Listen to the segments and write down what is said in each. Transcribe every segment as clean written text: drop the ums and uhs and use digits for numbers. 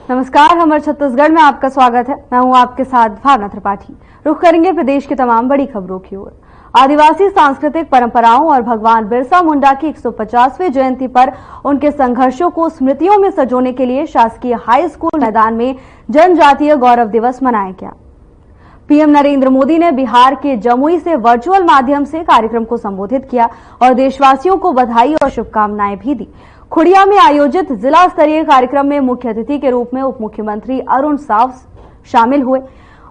नमस्कार, हमर छत्तीसगढ़ में आपका स्वागत है। मैं हूं आपके साथ भावना त्रिपाठी। रुख करेंगे प्रदेश के तमाम बड़ी खबरों की ओर। आदिवासी सांस्कृतिक परंपराओं और भगवान बिरसा मुंडा की 150वीं जयंती पर उनके संघर्षों को स्मृतियों में संजोने के लिए शासकीय हाई स्कूल मैदान में जनजातीय गौरव दिवस मनाया गया। पीएम नरेंद्र मोदी ने बिहार के जमुई से वर्चुअल माध्यम से कार्यक्रम को संबोधित किया और देशवासियों को बधाई और शुभकामनाएं भी दी। खुड़िया में आयोजित जिला स्तरीय कार्यक्रम में मुख्य अतिथि के रूप में उप मुख्यमंत्री अरुण साव शामिल हुए।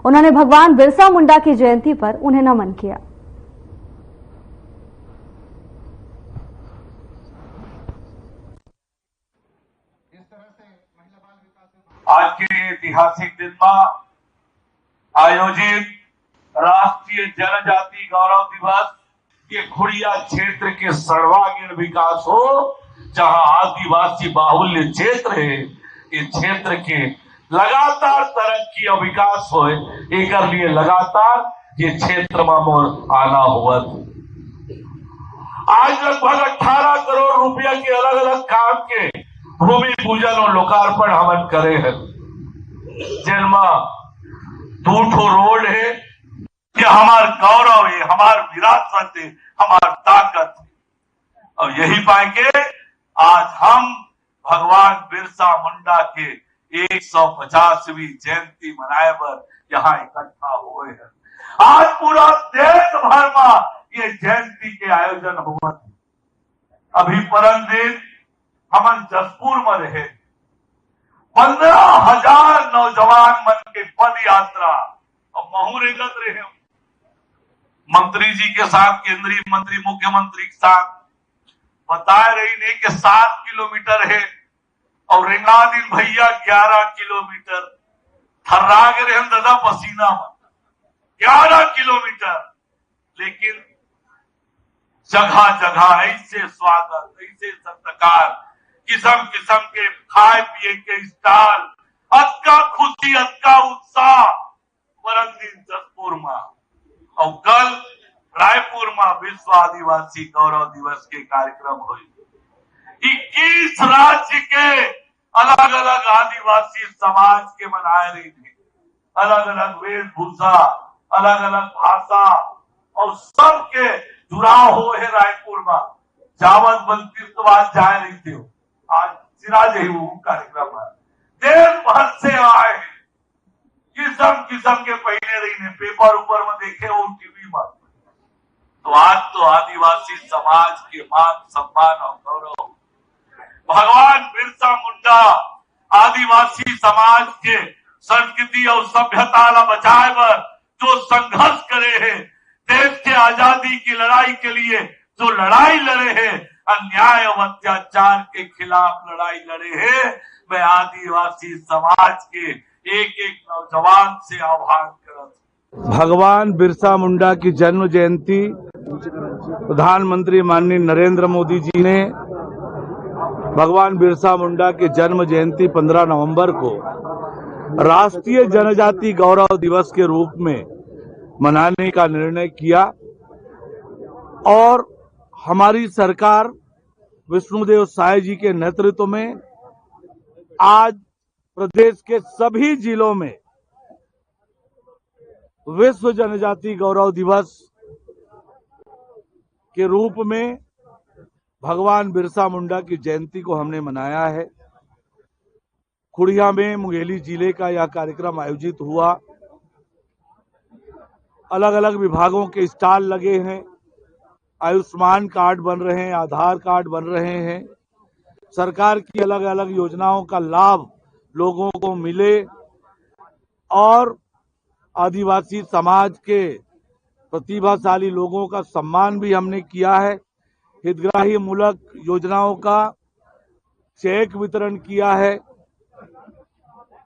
उन्होंने भगवान बिरसा मुंडा की जयंती पर उन्हें नमन किया। आज के ऐतिहासिक दिन में आयोजित राष्ट्रीय जनजाति गौरव दिवस ये खुड़िया क्षेत्र के सर्वांगीण विकास हो, जहां आदिवासी बाहुल्य क्षेत्र है, इस क्षेत्र के लगातार तरक्की और विकास हो, एक लिए लगातार ये क्षेत्र में मोर आना हुआ। आज लगभग 18 करोड़ रुपया के अलग अलग काम के भूमि पूजन और लोकार्पण हमन करे हैं, जिनमें 2 रोड है। ये हमार गौरव है, हमार विरासत है, हमार ताकत है। और यही पाए के आज हम भगवान बिरसा मुंडा के 150वीं जयंती मनाए पर यहाँ इकट्ठा हुए हैं। आज पूरा देश भर में ये जयंती के आयोजन हुआ। अभी परम दिन हमन जसपुर में रहे, 15,000 नौजवान मन के पद यात्रा और महू रेगत रहे। मंत्री जी के साथ, केंद्रीय मंत्री, मुख्यमंत्री के साथ बता रही नहीं कि 7 किलोमीटर है और रेंगादिन भैया 11 किलोमीटर थर्रा गए दादा पसीना में 11 किलोमीटर। लेकिन जगह जगह ऐसे स्वागत, ऐसे सत्कार, किस्म किस्म के खाए पिए के स्टॉल, अतका खुशी, अतका उत्साह। परम दिन जसपुर में और कल रायपुर में विश्व आदिवासी गौरव दिवस के कार्यक्रम हुए। 21 राज्य के अलग अलग आदिवासी समाज के मनाए रही थे, अलग अलग वेशभूषा, अलग अलग भाषा और सबके जुड़ाव हो है। रायपुर में जावत बंदिस्तवाद जाए रही थे, आज सिरा जही वो कार्यक्रम है। देश भर से आए हैं, किस्म किस्म के पहले रही ने पेपर ऊपर में देखे हो, टीवी में। तो आज तो आदिवासी समाज के मान सम्मान और गौरव भगवान बिरसा मुंडा आदिवासी समाज के संस्कृति और सभ्यता ला बचाए पर जो संघर्ष करे हैं, देश के आजादी की लड़ाई के लिए जो लड़ाई लड़े हैं, अन्याय और अत्याचार के खिलाफ लड़ाई लड़े हैं, मैं आदिवासी समाज के एक एक नौजवान से आह्वान करता। भगवान बिरसा मुंडा की जन्म जयंती प्रधानमंत्री माननीय नरेंद्र मोदी जी ने भगवान बिरसा मुंडा के जन्म जयंती 15 नवंबर को राष्ट्रीय जनजाति गौरव दिवस के रूप में मनाने का निर्णय किया और हमारी सरकार विष्णुदेव साय जी के नेतृत्व में आज प्रदेश के सभी जिलों में विश्व जनजाति गौरव दिवस के रूप में भगवान बिरसा मुंडा की जयंती को हमने मनाया है। खुड़िया में मुंगेली जिले का यह कार्यक्रम आयोजित हुआ। अलग अलग विभागों के स्टॉल लगे हैं, आयुष्मान कार्ड बन रहे हैं, आधार कार्ड बन रहे हैं, सरकार की अलग अलग योजनाओं का लाभ लोगों को मिले और आदिवासी समाज के प्रतिभाशाली लोगों का सम्मान भी हमने किया है। हितग्राही मूलक योजनाओं का चेक वितरण किया है।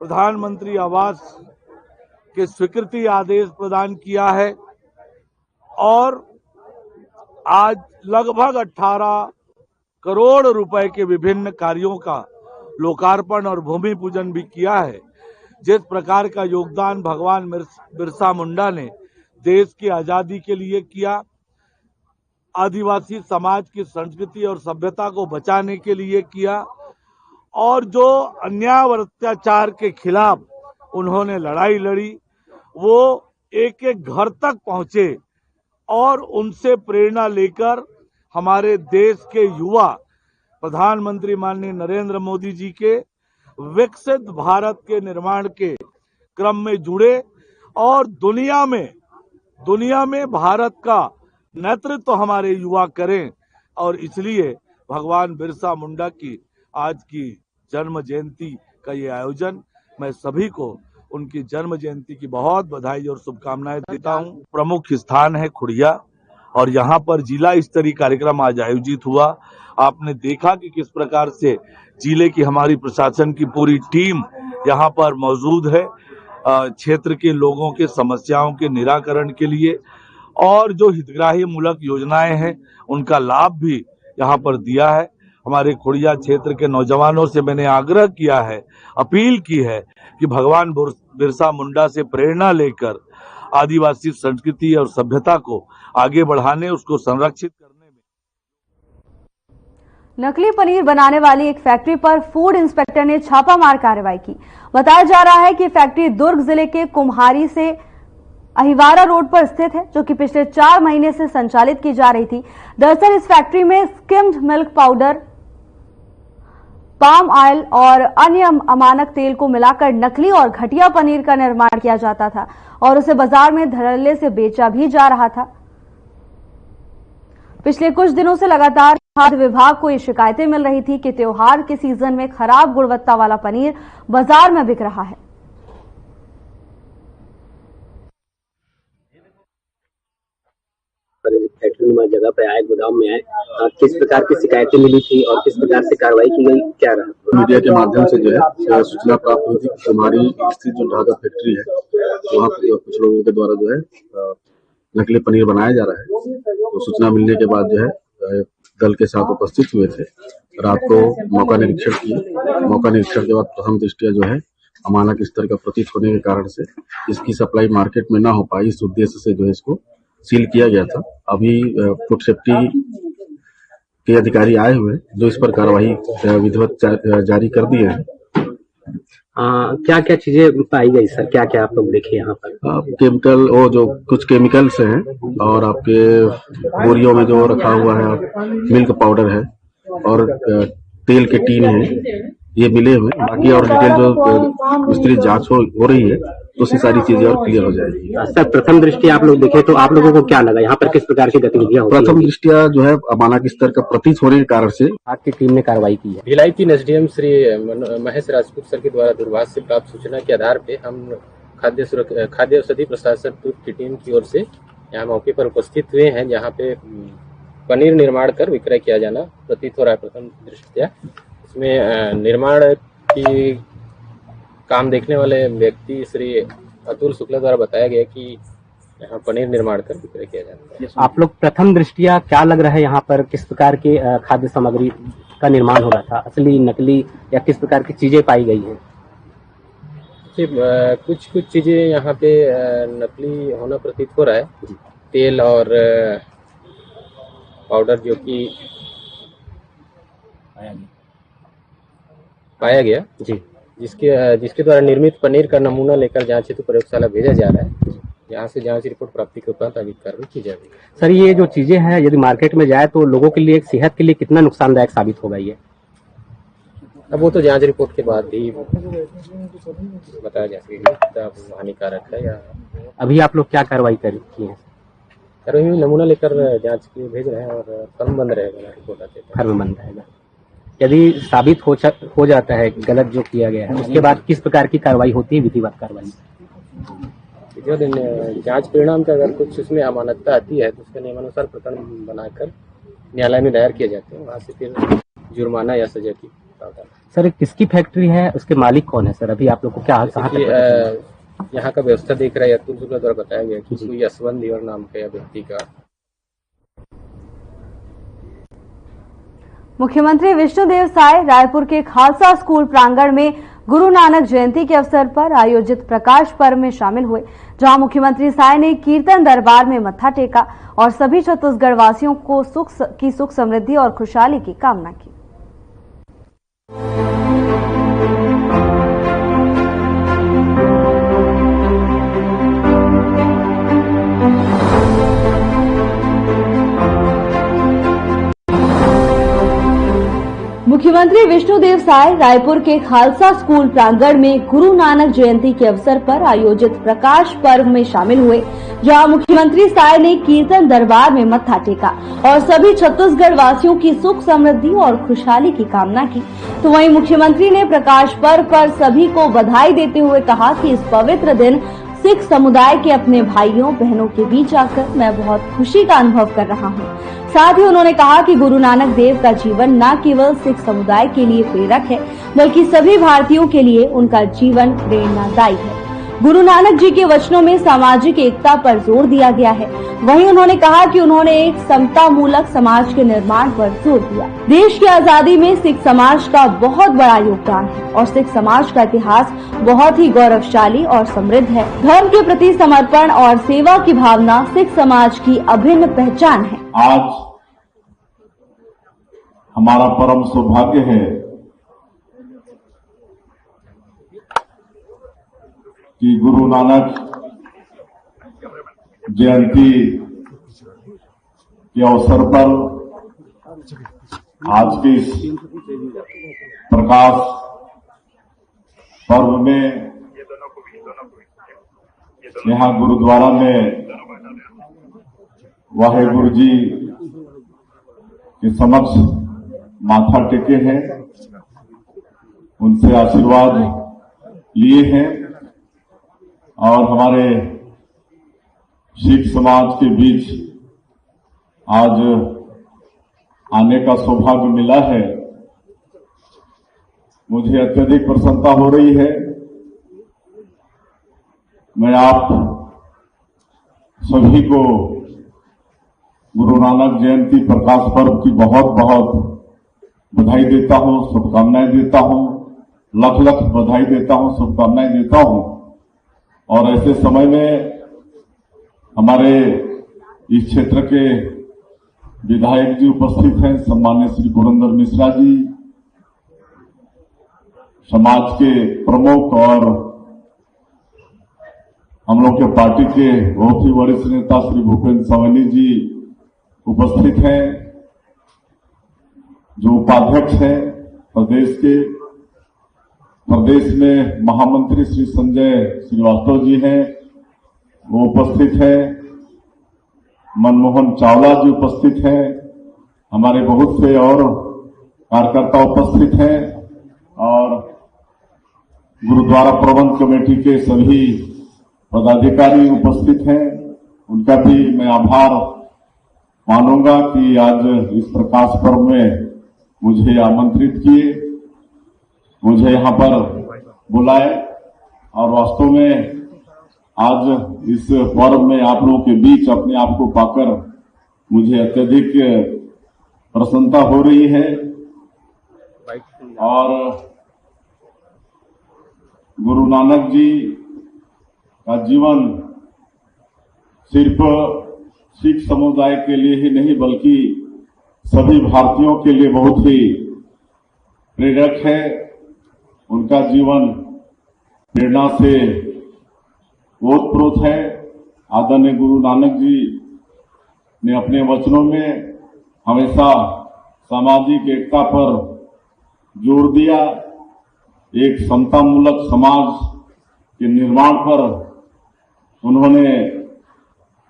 प्रधानमंत्री आवास के स्वीकृति आदेश प्रदान किया है और आज लगभग 18 करोड़ रुपए के विभिन्न कार्यों का लोकार्पण और भूमि पूजन भी किया है। जिस प्रकार का योगदान भगवान बिरसा मुंडा ने देश की आजादी के लिए किया, आदिवासी समाज की संस्कृति और सभ्यता को बचाने के लिए किया और जो अन्याय और अत्याचार के खिलाफ उन्होंने लड़ाई लड़ी, वो एक एक घर तक पहुंचे और उनसे प्रेरणा लेकर हमारे देश के युवा प्रधानमंत्री माननीय नरेंद्र मोदी जी के विकसित भारत के निर्माण के क्रम में जुड़े और दुनिया में भारत का नेतृत्व हमारे युवा करें। और इसलिए भगवान बिरसा मुंडा की आज की जन्म जयंती का ये आयोजन, मैं सभी को उनकी जन्म जयंती की बहुत बधाई और शुभकामनाएं देता हूं। प्रमुख स्थान है खुड़िया और यहाँ पर जिला स्तरीय कार्यक्रम आज आयोजित हुआ। आपने देखा कि किस प्रकार से जिले की हमारी प्रशासन की पूरी टीम यहाँ पर मौजूद है क्षेत्र के लोगों के समस्याओं के निराकरण के लिए, और जो हितग्राही मूलक योजनाएं हैं उनका लाभ भी यहाँ पर दिया है। हमारे खुड़िया क्षेत्र के नौजवानों से मैंने आग्रह किया है, अपील की है कि भगवान बिरसा मुंडा से प्रेरणा लेकर आदिवासी संस्कृति और सभ्यता को आगे बढ़ाने, उसको संरक्षित करने में। नकली पनीर बनाने वाली एक फैक्ट्री पर फूड इंस्पेक्टर ने छापामार कार्रवाई की। बताया जा रहा है कि फैक्ट्री दुर्ग जिले के कुम्हारी से अहिवारा रोड पर स्थित है, जो कि पिछले 4 महीने से संचालित की जा रही थी। दरअसल इस फैक्ट्री में skimmed milk powder, palm oil और अन्य अमानक तेल को मिलाकर नकली और घटिया पनीर का निर्माण किया जाता था और उसे बाजार में धड़ल्ले से बेचा भी जा रहा था। पिछले कुछ दिनों से लगातार खाद्य विभाग को ये शिकायतें मिल रही थी कि त्योहार के सीजन में खराब गुणवत्ता वाला पनीर बाजार में बिक रहा है। फैक्ट्री जगह पे आए, गोदाम में आए, किस प्रकार की शिकायतें मिली थी और किस प्रकार से कार्रवाई की गई, क्या रहा? मीडिया के माध्यम से जो है सूचना प्राप्त हुई थी कि हमारी स्थित जो ढाका फैक्ट्री है वहाँ पर कुछ लोगों के द्वारा जो है नकली पनीर बनाया जा रहा है। तो सूचना मिलने के बाद जो है दल के साथ उपस्थित हुए थे। रात को मौका निरीक्षण किए। मौका निरीक्षण के बाद प्रथम दृष्टिया जो है अमानक स्तर का प्रतीत होने के कारण से इसकी सप्लाई मार्केट में ना हो पाई, इस उद्देश्य से जो है इसको सील किया गया था। अभी फूड सेफ्टी के अधिकारी आए हुए जो इस पर कार्रवाई विधिवत जारी कर दिए हैं। क्या क्या चीजें पाई गई सर, क्या क्या आप लोग देखे यहाँ पर? केमिकल, वो जो कुछ केमिकल्स हैं और आपके बोरियों में जो रखा हुआ है मिल्क पाउडर है और तेल के टीन है, ये मिले हुए। बाकी और डिटेल जो विस्तृत जांच हो रही है तो उसकी सारी चीजें और क्लियर हो जाएगी। सर प्रथम दृष्टि आप लोग देखे तो आप लोगों को क्या लगा, यहाँ पर किस प्रकार की गतिविधियां होती हैं? प्रथम दृष्टिया जो है अमानक स्तर का प्रतीत होने के कारण से आपकी टीम ने कार्रवाई की है। भिलाई 3 एसडीएम श्री महेश राजपूत सर के द्वारा दूरभाष से प्राप्त सूचना के आधार पे हम खाद्य औषधि प्रशासन दुर्ग की टीम की ओर से यहाँ मौके पर उपस्थित हुए हैं, जहाँ पे पनीर निर्माण कर विक्रय किया जाना प्रतीत हो रहा है। प्रथम दृष्टिया इसमें निर्माण की काम देखने वाले व्यक्ति श्री अतुल शुक्ला द्वारा बताया गया कि यहाँ पनीर निर्माण कर विक्रय किया जाता है। आप लोग प्रथम दृष्टिया क्या लग रहा है यहाँ पर किस प्रकार के खाद्य सामग्री का निर्माण हो रहा था, असली नकली या किस प्रकार की चीजें पाई गई हैं? कुछ चीजें यहाँ पे नकली होना प्रतीत हो रहा है। तेल और पाउडर जो कि पाया गया जी, जिसके द्वारा निर्मित पनीर का नमूना लेकर जांच हेतु प्रयोगशाला भेजा जा रहा है। यहाँ से जांच रिपोर्ट प्राप्ति के उपरांत आगे कार्रवाई की जाएगी। सर ये जो चीजें हैं यदि मार्केट में जाए तो लोगों के लिए, सेहत के लिए कितना नुकसानदायक साबित होगा ये? अब वो तो जांच रिपोर्ट के बाद ही बताया जा सकेगा हानिकारक है या। अभी आप लोग क्या कार्रवाई किए हैं? कार्रवाई नमूना लेकर जांच के लिए भेज रहे हैं और फर्म बंद रहेगा, रिपोर्ट आते फर्म बंद रहेगा। यदि साबित हो जाता है गलत जो किया गया है, उसके बाद किस प्रकार की कार्रवाई होती है, विधिवत कार्रवाई? जो जांच परिणाम का अगर कुछ उसमें अमानकता आती है तो उसके नियमानुसार प्रकरण बनाकर न्यायालय में दायर किए जाते हैं। वहाँ से फिर जुर्माना या सजा की प्रावधान। सर किसकी फैक्ट्री है, उसके मालिक कौन है? सर अभी आप लोग को क्या यहाँ का व्यवस्था देख रहा है अतुल शुक्ला द्वारा बताया गया कि कोई यशवंत देवर नाम का व्यक्ति का। मुख्यमंत्री विष्णुदेव साय रायपुर के खालसा स्कूल प्रांगण में गुरु नानक जयंती के अवसर पर आयोजित प्रकाश पर्व में शामिल हुए, जहां मुख्यमंत्री साय ने कीर्तन दरबार में मत्था टेका और सभी छत्तीसगढ़ वासियों को सुख समृद्धि और खुशहाली की कामना की। मुख्यमंत्री विष्णुदेव साय रायपुर के खालसा स्कूल प्रांगण में गुरु नानक जयंती के अवसर पर आयोजित प्रकाश पर्व में शामिल हुए, जहां मुख्यमंत्री साय ने कीर्तन दरबार में मत्था टेका और सभी छत्तीसगढ़ वासियों की सुख समृद्धि और खुशहाली की कामना की। तो वहीं मुख्यमंत्री ने प्रकाश पर्व पर सभी को बधाई देते हुए कहा कि इस पवित्र दिन सिख समुदाय के अपने भाइयों बहनों के बीच आकर मैं बहुत खुशी का अनुभव कर रहा हूं। साथ ही उन्होंने कहा कि गुरु नानक देव का जीवन न केवल सिख समुदाय के लिए प्रेरक है, बल्कि सभी भारतीयों के लिए उनका जीवन प्रेरणादायी है। गुरु नानक जी के वचनों में सामाजिक एकता पर जोर दिया गया है। वहीं उन्होंने कहा कि उन्होंने एक समता मूलक समाज के निर्माण पर जोर दिया। देश की आजादी में सिख समाज का बहुत बड़ा योगदान है और सिख समाज का इतिहास बहुत ही गौरवशाली और समृद्ध है। धर्म के प्रति समर्पण और सेवा की भावना सिख समाज की अभिन्न पहचान है। आज हमारा परम सौभाग्य है कि गुरु नानक जयंती के अवसर पर आज के इस प्रकाश पर्व में यहाँ गुरुद्वारा में वाहेगुरु जी के समक्ष माथा टेके हैं, उनसे आशीर्वाद लिए हैं और हमारे सिख समाज के बीच आज आने का सौभाग्य मिला है। मुझे अत्यधिक प्रसन्नता हो रही है। मैं आप सभी को गुरु नानक जयंती प्रकाश पर्व की बहुत बहुत बधाई देता हूं, शुभकामनाएं देता हूं, लख लख बधाई देता हूं, शुभकामनाएं देता हूं। और ऐसे समय में हमारे इस क्षेत्र के विधायक जी उपस्थित हैं, सम्मान्य श्री पुरंदर मिश्रा जी, समाज के प्रमुख और हम लोग के पार्टी के बहुत ही वरिष्ठ नेता श्री भूपेंद्र सवैनी जी उपस्थित हैं, जो उपाध्यक्ष हैं प्रदेश के। प्रदेश में महामंत्री श्री संजय श्रीवास्तव जी हैं, वो उपस्थित हैं। मनमोहन चावला जी उपस्थित हैं। हमारे बहुत से और कार्यकर्ता उपस्थित हैं और गुरुद्वारा प्रबंध कमेटी के सभी पदाधिकारी उपस्थित हैं। उनका भी मैं आभार मानूंगा कि आज इस प्रकाश पर्व में मुझे आमंत्रित किए, मुझे यहाँ पर बुलाए और वास्तव में आज इस पर्व में आप लोगों के बीच अपने आप को पाकर मुझे अत्यधिक प्रसन्नता हो रही है। और गुरु नानक जी का जीवन सिर्फ सिख समुदाय के लिए ही नहीं बल्कि सभी भारतीयों के लिए बहुत ही प्रेरक है। उनका जीवन प्रेरणा से ओतप्रोत है। आदरणीय गुरु नानक जी ने अपने वचनों में हमेशा सामाजिक एकता पर जोर दिया, एक समतामूलक समाज के निर्माण पर उन्होंने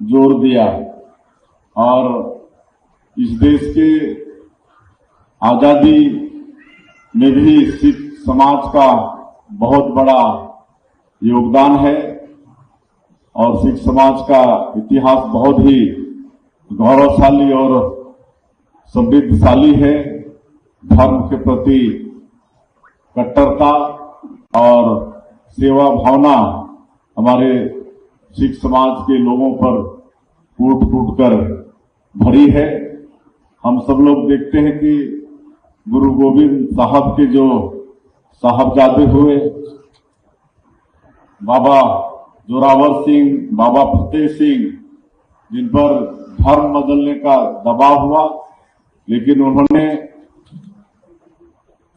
जोर दिया और इस देश के आजादी में भी सिख समाज का बहुत बड़ा योगदान है और सिख समाज का इतिहास बहुत ही गौरवशाली और समृद्धशाली है। धर्म के प्रति कट्टरता और सेवा भावना हमारे सिख समाज के लोगों पर फूट फूट कर भरी है। हम सब लोग देखते हैं कि गुरु गोविंद साहब के जो साहबजादे हुए, बाबा जोरावर सिंह, बाबा फतेह सिंह, जिन पर धर्म बदलने का दबाव हुआ, लेकिन उन्होंने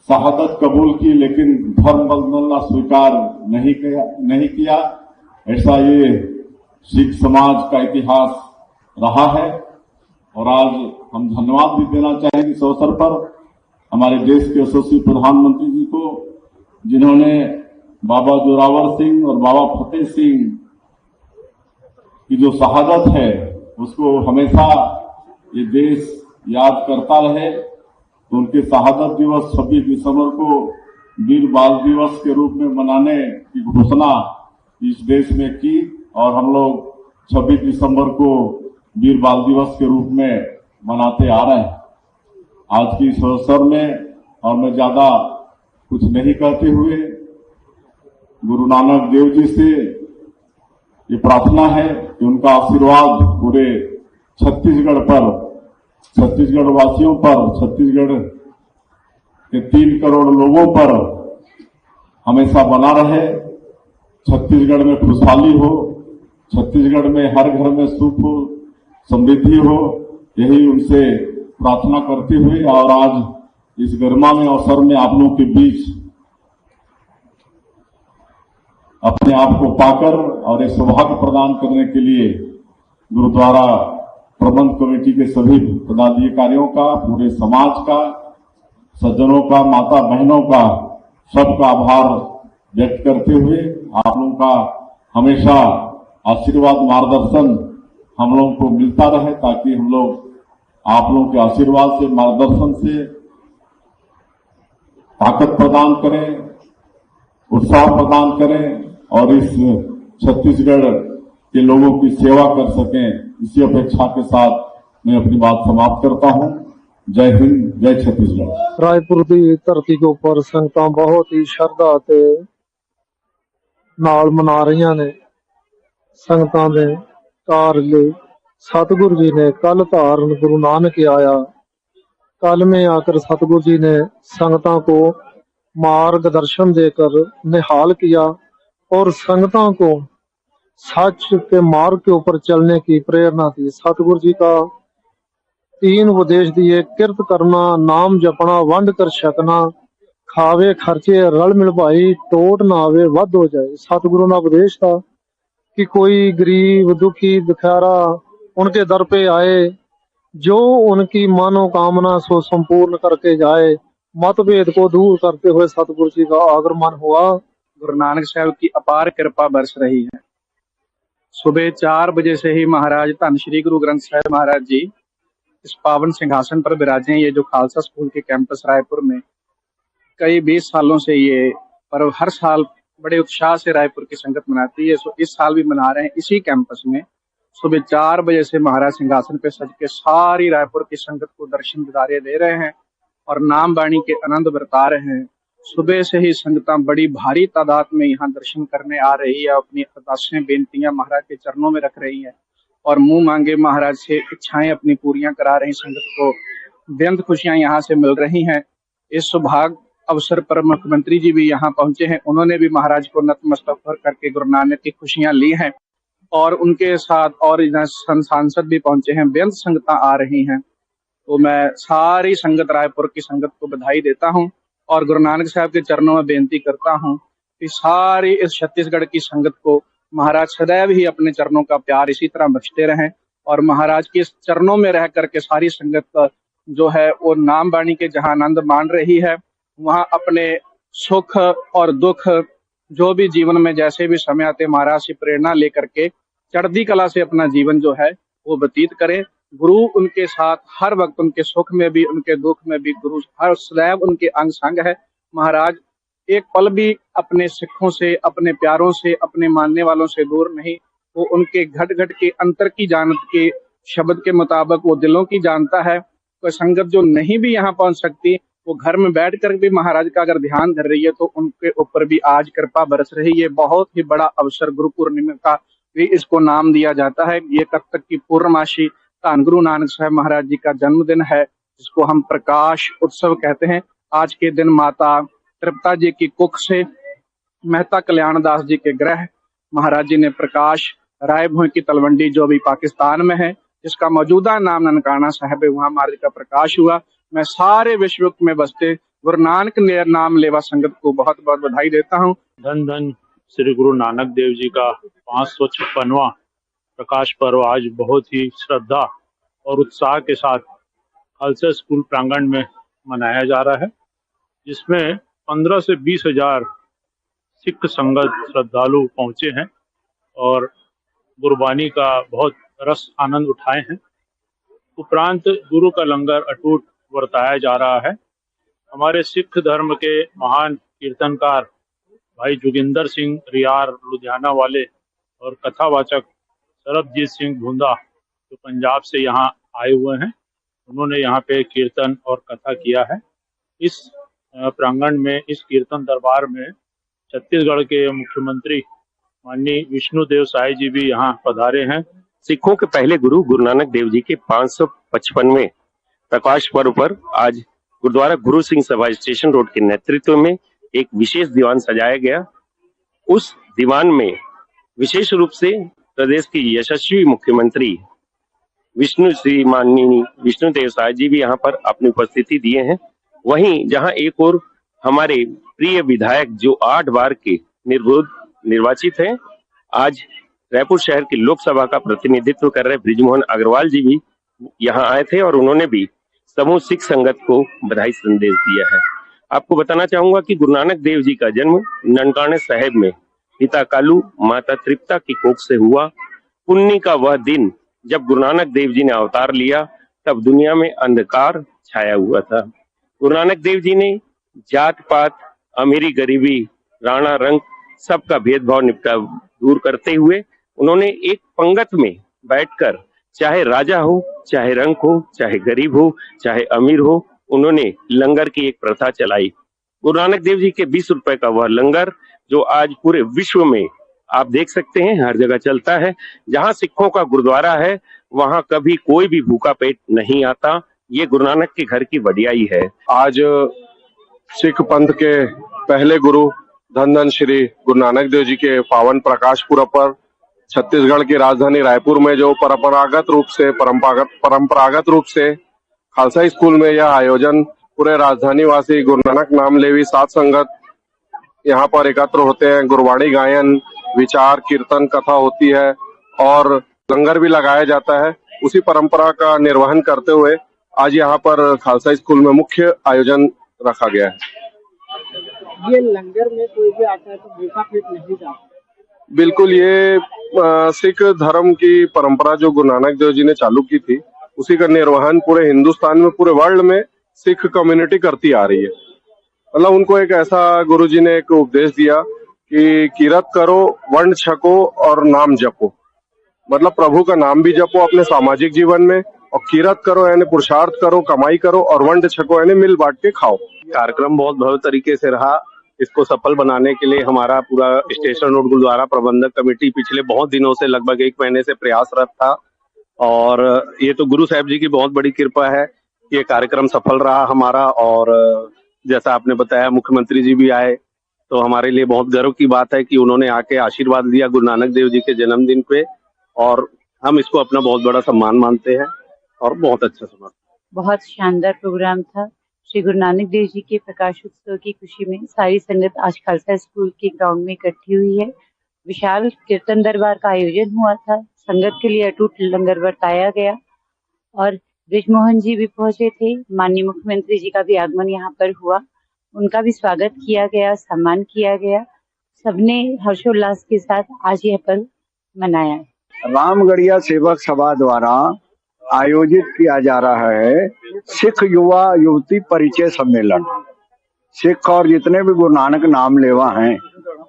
शहादत कबूल की, लेकिन धर्म बदलना स्वीकार नहीं किया। ऐसा ये सिख समाज का इतिहास रहा है और आज हम धन्यवाद भी देना चाहेंगे इस अवसर पर हमारे देश के यशस्वी प्रधानमंत्री जी को, जिन्होंने बाबा जोरावर सिंह और बाबा फतेह सिंह की जो शहादत है उसको हमेशा ये देश याद करता रहे। तो उनके शहादत दिवस 26 दिसंबर को वीर बाल दिवस के रूप में मनाने की घोषणा इस देश में की और हम लोग 26 दिसंबर को वीर बाल दिवस के रूप में मनाते आ रहे हैं। आज की इस अवसर में और मैं ज्यादा कुछ नहीं कहते हुए गुरु नानक देव जी से ये प्रार्थना है कि उनका आशीर्वाद पूरे छत्तीसगढ़ पर, छत्तीसगढ़ वासियों पर, छत्तीसगढ़ के 3 करोड़ लोगों पर हमेशा बना रहे। छत्तीसगढ़ में खुशहाली हो, छत्तीसगढ़ में हर घर में सुख हो, समृद्धि हो, यही उनसे प्रार्थना करते हुए और आज इस गरिमा में अवसर में आप लोगों के बीच अपने आप को पाकर और एक सौभाग्य प्रदान करने के लिए गुरुद्वारा प्रबंध कमेटी के सभी पदाधिकारियों का, पूरे समाज का, सज्जनों का, माता बहनों का, सबका आभार व्यक्त करते हुए आप लोगों का हमेशा आशीर्वाद, मार्गदर्शन हम लोगों को मिलता रहे ताकि हम लोग आप लोगों के आशीर्वाद से, मार्गदर्शन से ताकत प्रदान करें, उत्साह प्रदान करें और इस छत्तीसगढ़ के लोगों की सेवा कर सकें। इसी अपेक्षा के साथ मैं अपनी बात समाप्त करता हूं। जय हिंद, जय छत्तीसगढ़। रायपुर की धरती के उपर संगतां बहुत ही श्रद्धा ते नाल मना रही ने। संगतां दे तार ले सतगुरु जी ने कल धारण गुरु नानक आया। कल में आकर सतगुरु जी ने संगतां को मार्गदर्शन देकर निहाल किया और संगतां को सच के मार्ग के ऊपर चलने की प्रेरणा दी। सतगुरु जी का 3 उपदेश दिए, किरत करना, नाम जपना, वंड कर छकना, खावे खर्चे रल मिल भाई, टोट ना आवे वध हो जाए। सतगुरु का उपदेश था कि कोई गरीब, दुखी, दुखियारा उनके दर पे आए, जो उनकी मनोकामना सो संपूर्ण करके जाए। मतभेद को दूर करते हुए सतगुरु जी का आगमन हुआ। गुरु नानक साहब की अपार कृपा बरस रही है। सुबह 4 बजे से ही महाराज धन श्री गुरु ग्रंथ साहिब महाराज जी इस पावन सिंहासन पर विराजे हैं। ये जो खालसा स्कूल के कैंपस रायपुर में कई 20 सालों से ये पर्व हर साल बड़े उत्साह से रायपुर की संगत मनाती है। इस साल भी मना रहे हैं इसी कैंपस में। सुबह 4 बजे से महाराज सिंहासन पे सज के सारी रायपुर की संगत को दर्शन दिदारे दे रहे हैं और नाम वाणी के आनंद बरता रहे हैं। सुबह से ही संगतां बड़ी भारी तादाद में यहाँ दर्शन करने आ रही है, अपनी अरदासें, बेनतियां महाराज के चरणों में रख रही है और मुंह मांगे महाराज से इच्छाएं अपनी पूरियां करा रही। संगत को बेअंत खुशियां यहाँ से मिल रही हैं। इस सौभाग्य अवसर पर मुख्यमंत्री जी भी यहाँ पहुंचे हैं। उन्होंने भी महाराज को नतमस्तक होकर करके गुरु नानक की खुशियां ली हैं और उनके साथ और सांसद भी पहुंचे हैं। बेअंत संगतां आ रही हैं। तो मैं सारी संगत, रायपुर की संगत को बधाई देता हूं और गुरु नानक साहब के चरणों में बेनती करता हूं कि सारी इस छत्तीसगढ़ की संगत को महाराज सदैव ही अपने चरणों का प्यार इसी तरह बख्शते रहें और महाराज के चरणों में रह करके सारी संगत जो है वो नाम वाणी के जहां आनंद मान रही है, वहां अपने सुख और दुख जो भी जीवन में जैसे भी समय आते महाराज से प्रेरणा लेकर के चढ़ती कला से अपना जीवन जो है वो व्यतीत करें। गुरु उनके साथ हर वक्त, उनके सुख में भी उनके दुख में भी गुरु हर सदैव उनके अंग संग है। महाराज एक पल भी अपने सिखों से, अपने प्यारों से, अपने मानने वालों से दूर नहीं। वो उनके घट घट के अंतर की जानत के शब्द के मुताबिक वो दिलों की जानता है। कोई संगत जो नहीं भी यहाँ पहुंच सकती वो घर में बैठ कर भी महाराज का अगर ध्यान धर रही है तो उनके ऊपर भी आज कृपा बरस रही है। बहुत ही बड़ा अवसर गुरु पूर्णिमा का भी इसको नाम दिया जाता है। ये कब तक की पूर्णमासी धन गुरु नानक साहब महाराज जी का जन्मदिन है, जिसको हम प्रकाश उत्सव कहते हैं। आज के दिन माता तृप्ता जी की कुख से मेहता कल्याण दास जी के गृह महाराज जी ने प्रकाश राय भोई की तलवंडी जो भी पाकिस्तान में है, जिसका मौजूदा नाम ननकाना साहब है, वहां महाराज का प्रकाश हुआ। मैं सारे विश्व में बसते गुरु नानक नाम लेवा संगत को बहुत बहुत बधाई देता हूँ। धन धन श्री गुरु नानक देव जी का 556वां प्रकाश पर्व आज बहुत ही श्रद्धा और उत्साह के साथ खालसा स्कूल प्रांगण में मनाया जा रहा है, जिसमें 15 से 20 हजार सिख संगत श्रद्धालु पहुंचे हैं और गुरबानी का बहुत रस आनंद उठाए हैं। उपरांत गुरु का लंगर अटूट बरताया जा रहा है। हमारे सिख धर्म के महान कीर्तनकार भाई जोगिंदर सिंह रियार लुधियाना वाले और कथावाचक सरबजीत सिंह भूंदा जो पंजाब से यहाँ आए हुए हैं, उन्होंने यहाँ पे कीर्तन और कथा किया है। इस प्रांगण में, इस कीर्तन दरबार में छत्तीसगढ़ के मुख्यमंत्री माननीय विष्णुदेव साय जी भी यहाँ पधारे हैं। सिखों के पहले गुरु गुरु नानक देव जी के 555वें प्रकाश पर्व पर आज गुरुद्वारा गुरु सिंह सभा स्टेशन रोड के नेतृत्व में एक विशेष दीवान सजाया गया। उस दीवान में विशेष रूप से प्रदेश के यशस्वी मुख्यमंत्री माननीय विष्णुदेव साय जी भी यहाँ पर अपनी उपस्थिति दिए हैं। वहीं जहाँ एक और हमारे प्रिय विधायक जो 8 बार के निर्वाचित हैं, आज रायपुर शहर की लोकसभा का प्रतिनिधित्व कर रहे बृजमोहन अग्रवाल जी भी यहाँ आए थे और उन्होंने भी समूह सिख संगत को बधाई संदेश दिया है। आपको बताना चाहूंगा कि गुरु नानक देव जी का जन्म ननकाने साहिब में पिता कालू माता तृप्ता की कोख से हुआ। पुण्य का वह दिन जब गुरु नानक देव जी ने अवतार लिया, तब दुनिया में अंधकार छाया हुआ था। गुरु नानक देव जी ने जात पात, अमीरी गरीबी, राणा रंग सबका भेदभाव निपटा दूर करते हुए उन्होंने एक पंगत में बैठकर, चाहे राजा हो, चाहे रंग हो, चाहे गरीब हो, चाहे अमीर हो, उन्होंने लंगर की एक प्रथा चलाई। गुरु नानक देव जी के 20 रुपए का वह लंगर जो आज पूरे विश्व में आप देख सकते हैं हर जगह चलता है। जहां सिखों का गुरुद्वारा है वहां कभी कोई भी भूखा पेट नहीं आता। ये गुरु नानक के घर की वडियाई है। आज सिख पंथ के पहले गुरु धन धन श्री गुरु नानक देव जी के पावन प्रकाश पुरब पर छत्तीसगढ़ की राजधानी रायपुर में जो परंपरागत रूप से खालसा स्कूल में यह आयोजन पूरे राजधानी वासी गुरु नानक नाम लेवी साध संगत यहाँ पर एकत्र होते हैं। गुरबाणी गायन, विचार, कीर्तन, कथा होती है और लंगर भी लगाया जाता है। उसी परंपरा का निर्वहन करते हुए आज यहाँ पर खालसा स्कूल में मुख्य आयोजन रखा गया है। ये लंगर में कोई भी आता है तो भूखा पेट नहीं जाता। बिल्कुल, ये सिख धर्म की परंपरा जो गुरु नानक देव जी ने चालू की थी, उसी का निर्वहन पूरे हिंदुस्तान में, पूरे वर्ल्ड में सिख कम्युनिटी करती आ रही है। मतलब उनको एक ऐसा गुरु जी ने एक उपदेश दिया कि किरत करो, वर्ण छको और नाम जपो। मतलब प्रभु का नाम भी जपो अपने सामाजिक जीवन में, और किरत करो यानी पुरुषार्थ करो, कमाई करो, और वर्ण छको यानी मिल बांट के खाओ। कार्यक्रम बहुत भव्य तरीके से रहा। इसको सफल बनाने के लिए हमारा पूरा स्टेशन रोड गुरुद्वारा प्रबंधक कमेटी पिछले बहुत दिनों से, लगभग 1 महीने से प्रयासरत था और ये तो गुरु साहब जी की बहुत बड़ी कृपा है कि ये कार्यक्रम सफल रहा हमारा। और जैसा आपने बताया मुख्यमंत्री जी भी आए, तो हमारे लिए बहुत गर्व की बात है कि उन्होंने आके आशीर्वाद दिया गुरु नानक देव जी के जन्मदिन पे, और हम इसको अपना बहुत बड़ा सम्मान मानते हैं और बहुत अच्छा सम्मान। बहुत शानदार प्रोग्राम था। श्री गुरु नानक देव जी के प्रकाश उत्सव की खुशी में सारी संगत आज खालसा स्कूल के ग्राउंड में इकट्ठी हुई है। विशाल कीर्तन दरबार का आयोजन हुआ था। संगत के लिए अटूट लंगर बरताया गया और बृजमोहन जी भी पहुंचे थे। माननीय मुख्यमंत्री जी का भी आगमन यहाँ पर हुआ, उनका भी स्वागत किया गया, सम्मान किया गया। सबने हर्षोल्लास के साथ आज यह पर्व मनाया है। रामगढ़िया सेवक सभा द्वारा आयोजित किया जा रहा है सिख युवा युवती परिचय सम्मेलन। सिख और जितने भी गुरु नानक नाम लेवा हैं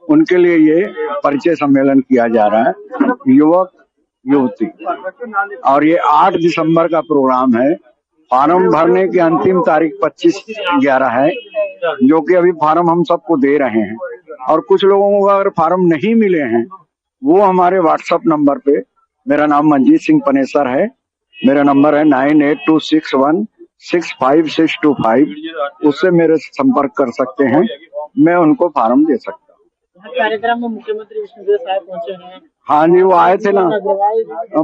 उनके लिए ये परिचय सम्मेलन किया जा रहा है, युवक युवती। और ये 8 दिसंबर का प्रोग्राम है। फार्म भरने की अंतिम तारीख 25/11 है, जो कि अभी फार्म हम सबको दे रहे हैं। और कुछ लोगों को अगर फार्म नहीं मिले हैं वो हमारे व्हाट्सएप नंबर पे, मेरा नाम मंजीत सिंह पनेसर है, मेरा नंबर है 9826165625, उससे मेरे से संपर्क कर सकते हैं, मैं उनको फार्म दे सकता हूँ। कार्यक्रम में मुख्यमंत्री विष्णुदेव साय पहुंचे हैं। हाँ जी, वो आए थे ना,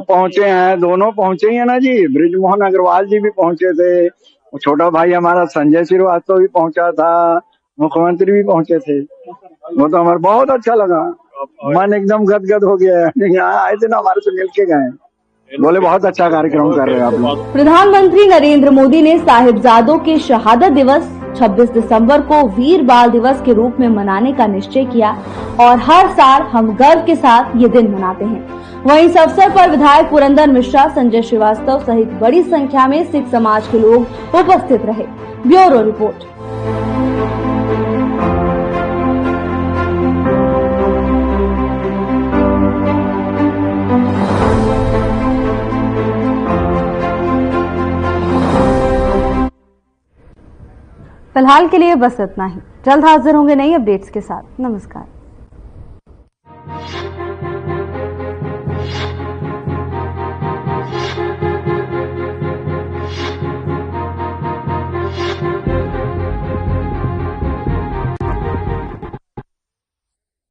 पहुंचे हैं, दोनों पहुंचे ही है ना जी। बृजमोहन अग्रवाल जी भी पहुंचे थे, छोटा भाई हमारा संजय श्रीवास्तव भी पहुंचा था, मुख्यमंत्री भी पहुंचे थे। वो तो हमारा बहुत अच्छा लगा, मन एकदम गदगद हो गया। यहाँ आए थे ना, हमारे से मिल के गए। बोले बहुत अच्छा कार्यक्रम कर रहे हैं आप लोग। प्रधानमंत्री नरेंद्र मोदी ने साहिबजादों के शहादत दिवस 26 दिसंबर को वीर बाल दिवस के रूप में मनाने का निश्चय किया और हर साल हम गर्व के साथ ये दिन मनाते हैं। वहीं इस अवसर पर विधायक पुरंदर मिश्रा, संजय श्रीवास्तव सहित बड़ी संख्या में सिख समाज के लोग उपस्थित रहे। Bureau report. फिलहाल के लिए बस इतना ही। जल्द हाजिर होंगे नई अपडेट्स के साथ। नमस्कार।